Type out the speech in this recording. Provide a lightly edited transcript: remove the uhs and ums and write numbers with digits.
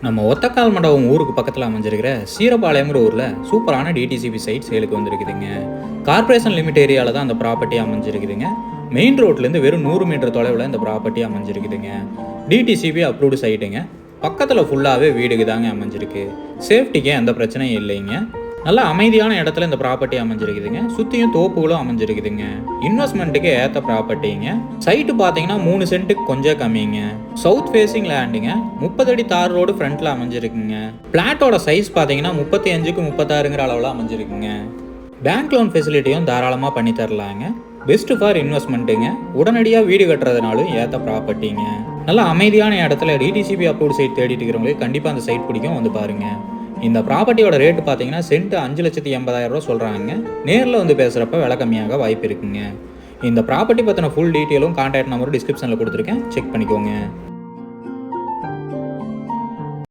நம்ம ஒத்தக்கால் மண்டபம் ஊருக்கு பக்கத்தில் அமைஞ்சிருக்கிற சீரபாளையங்கிற ஊரில் சூப்பரான டிடிசிபி சைட் சேலுக்கு வந்திருக்குதுங்க. கார்பரேஷன் லிமிட் ஏரியாவில் தான் அந்த ப்ராப்பர்ட்டி அமைஞ்சிருக்குதுங்க. மெயின் ரோட்லேருந்து வெறும் 100 மீட்டர் தொலைவில் இந்த ப்ராப்பர்ட்டி அமைஞ்சிருக்குதுங்க. டிடிசிபி அப்ரூவ்டு சைட்டுங்க. பக்கத்தில் ஃபுல்லாகவே வீடுக்கு தாங்க அமைஞ்சிருக்கு. சேஃப்டிக்கு எந்த பிரச்சனையும் இல்லைங்க. நல்லா அமைதியான இடத்துல இந்த ப்ராப்பர்ட்டி அமைஞ்சிருக்குதுங்க. சுற்றியும் தோப்புகளும் அமைஞ்சிருக்குதுங்க. இன்வெஸ்ட்மெண்ட்டுக்கு ஏற்ற ப்ராப்பர்ட்டிங்க. சைட்டு பார்த்தீங்கன்னா 3 சென்ட்டுக்கு கொஞ்சம் கம்மிங்க. South facing லேண்டுங்க. 30 அடி தார் ரோடு ஃப்ரண்ட்டில் அமைஞ்சிருக்குங்க. பிளாட்டோட சைஸ் பார்த்தீங்கன்னா 35க்கு 36ங்கிற அளவில் அமைஞ்சிருக்குங்க. பேங்க் லோன் ஃபெசிலிட்டியும் தாராளமாக பண்ணி தரலாங்க. Best for இன்வெஸ்ட்மெண்ட்டுங்க. உடனடியாக வீடு கட்டுறதுனாலும் ஏற்ற ப்ராப்பர்ட்டிங்க. நல்லா அமைதியான இடத்துல டிடிசிபி அப்ரூவ்டு சைட் தேடிட்டு இருக்கிறவங்களுக்கு கண்டிப்பாக அந்த சைட் பிடிக்கும், வந்து பாருங்கள். இந்த ப்ராப்பர்ட்டியோட ரேட்டு பார்த்தீங்கன்னா சென்ட் 5,80,000 ரூபா சொல்கிறாங்க. நேரில் வந்து பேசுகிறப்ப விலை கம்மியாக வாய்ப்பு இருக்குங்க. இந்த ப்ராப்பர்ட்டி பற்றின ஃபுல் டீட்டெயிலும் கான்டாக்ட் நம்பரும் டிஸ்கிரிப்ஷனில் கொடுத்துருக்கேன், செக் பண்ணிக்கோங்க.